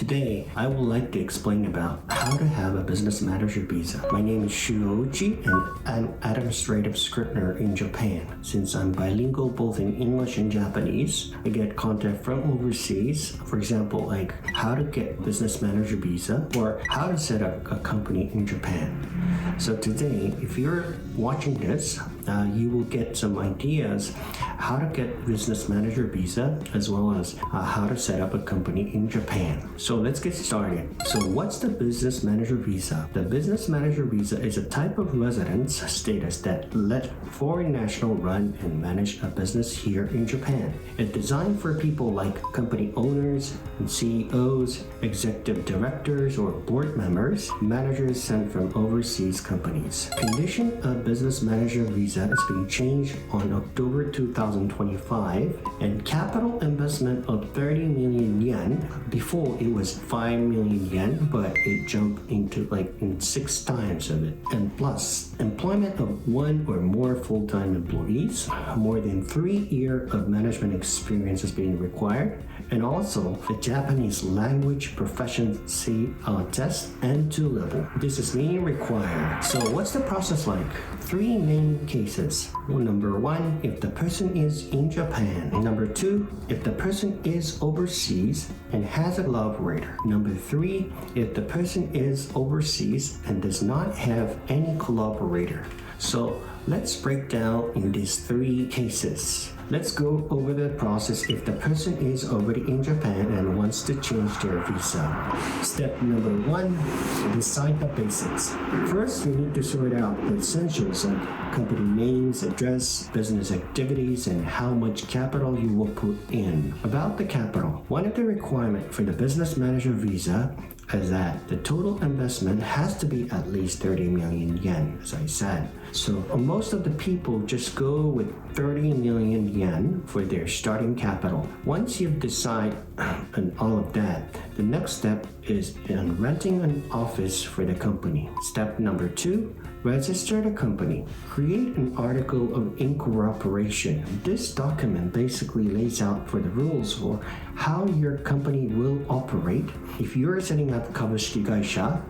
Today, I would like to explain about how to have a business manager visa. My name is Shuoji and I'm an administrative scrivener in Japan. Since I'm bilingual both in English and Japanese, I get content from overseas. For example, like how to get business manager visa or how to set up a company in Japan. So today, if you're watching this, you will get some ideas how to get business manager visa as well as how to set up a company in Japan. So let's get started. So what's the business manager visa? The business manager visa is a type of residence status that let foreign national run and manage a business here in Japan. It's designed for people like company owners and CEOs, executive directors or board members, managers sent from overseas companies. Condition of business manager visa is being changed on October 2025 and capital investment of 30 million yen. Before it was 5 million yen, but it jumped into in 6 times of it. And plus, employment of 1 or more full-time employees, more than 3 years of management experience is being required, and also the Japanese language proficiency test N2 level. This is being required. So what's the process like? 3 main cases. Number 1, if the person is in Japan. Number 2, if the person is overseas and has a collaborator. Number 3, if the person is overseas and does not have any collaborator. So let's break down in these 3 cases. Let's go over the process if the person is already in Japan and wants to change their visa. Step number 1, decide the basics. First, you need to sort out the essentials like company names, address, business activities, and how much capital you will put in. About the capital, one of the requirements for the business manager visa is that the total investment has to be at least 30 million yen, as I said. So most of the people just go with 30 million yen for their starting capital. Once you've decided on all of that, the next step is in renting an office for the company. Step number 2, register the company. Create an article of incorporation. This document basically lays out for the rules for how your company will operate. If you're setting up kabushiki gaisha,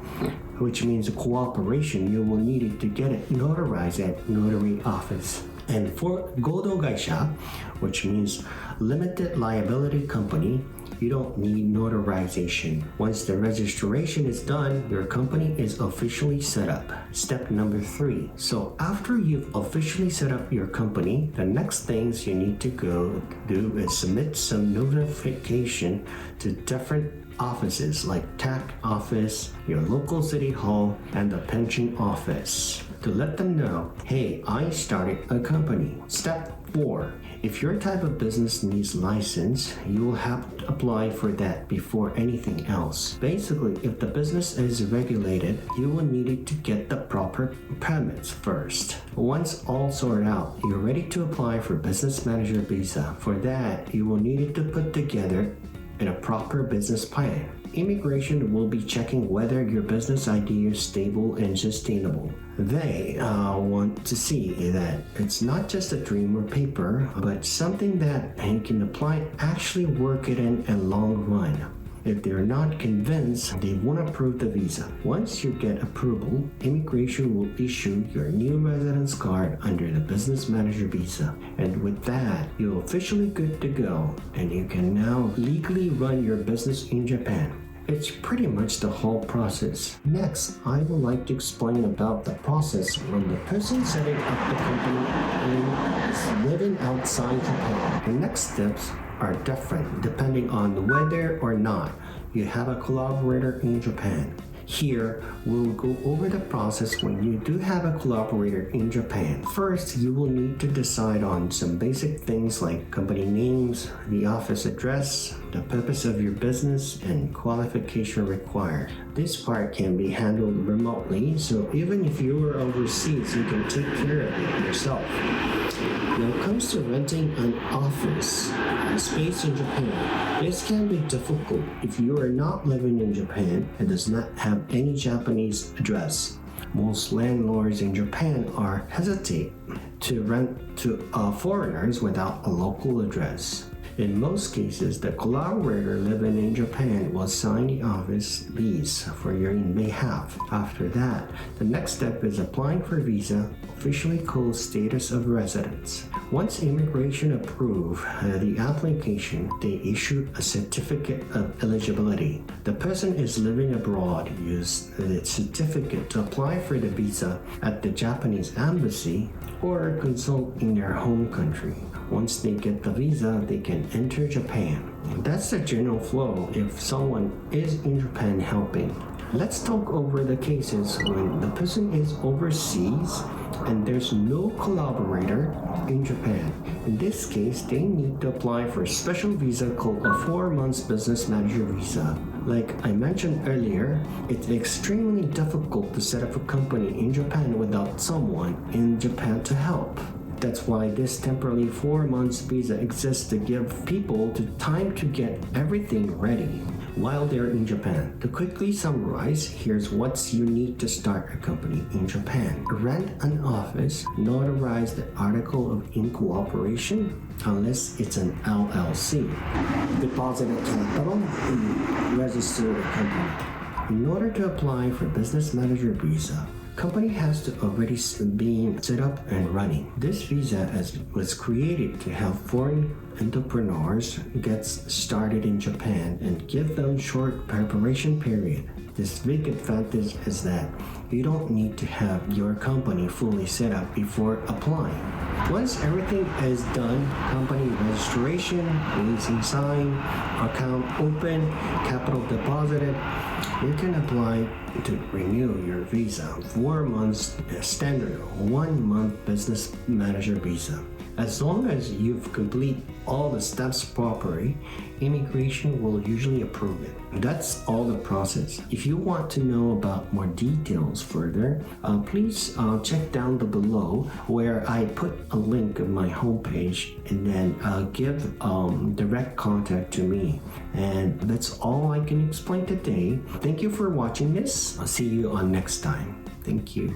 which means a cooperation, you will need it to get it notarized at notary office. And for godo gaisha, which means limited liability company, you don't need notarization. Once the registration is done, your company is officially set up. Step number 3. So after you've officially set up your company, the next things you need to go do is submit some notification to different offices like tax office, your local city hall, and the pension office to let them know, hey, I started a company. Step 4. If your type of business needs license, you will have to apply for that before anything else. Basically, if the business is regulated, you will need it to get the proper permits first. Once all sorted out, you're ready to apply for business manager visa. For that, you will need it to put together in a proper business plan. Immigration will be checking whether your business idea is stable and sustainable. They want to see that it's not just a dream or paper, but something that you can apply, actually work it in a long run. If they're not convinced, they won't approve the visa. Once you get approval, immigration will issue your new residence card under the business manager visa. And with that, you're officially good to go, and you can now legally run your business in Japan. It's pretty much the whole process. Next, I would like to explain about the process when the person setting up the company and is living outside Japan. The next steps are different depending on whether or not you have a collaborator in Japan. Here, we'll go over the process when you do have a collaborator in Japan. First, you will need to decide on some basic things like company names, the office address, the purpose of your business, and qualification required. This part can be handled remotely, so even if you are overseas, you can take care of it yourself. When it comes to renting an office space in Japan, this can be difficult if you are not living in Japan and does not have any Japanese address. Most landlords in Japan hesitate to rent to foreigners without a local address. In most cases, the collaborator living in Japan will sign the office lease for your behalf. After that, the next step is applying for visa, officially called status of residence. Once immigration approve the application, they issue a certificate of eligibility. The person is living abroad use the certificate to apply for the visa at the Japanese embassy or consult in their home country. Once they get the visa, they can enter Japan. That's the general flow if someone is in Japan helping. Let's talk over the cases when the person is overseas and there's no collaborator in Japan. In this case, they need to apply for a special visa called a 4-month business manager visa. Like I mentioned earlier, it's extremely difficult to set up a company in Japan without someone in Japan to help. That's why this temporary 4 months visa exists to give people the time to get everything ready while they're in Japan. To quickly summarize, here's what's you need to start a company in Japan. Rent an office, notarize the article of incorporation unless it's an LLC, deposit a capital, and register a company. In order to apply for business manager visa, company has to already be set up and running. This visa was created to help foreign entrepreneurs get started in Japan and give them short preparation period. This big advantage is that you don't need to have your company fully set up before applying. Once everything is done, company registration, leasing sign, account open, capital deposited, you can apply to renew your visa. 4 months standard, 1 month business manager visa. As long as you've completed all the steps properly, immigration will usually approve it. That's all the process. If you want to know about more details further, please check down below where I put a link on my homepage and then give direct contact to me. And that's all I can explain today. Thank you for watching this. I'll see you on next time. Thank you.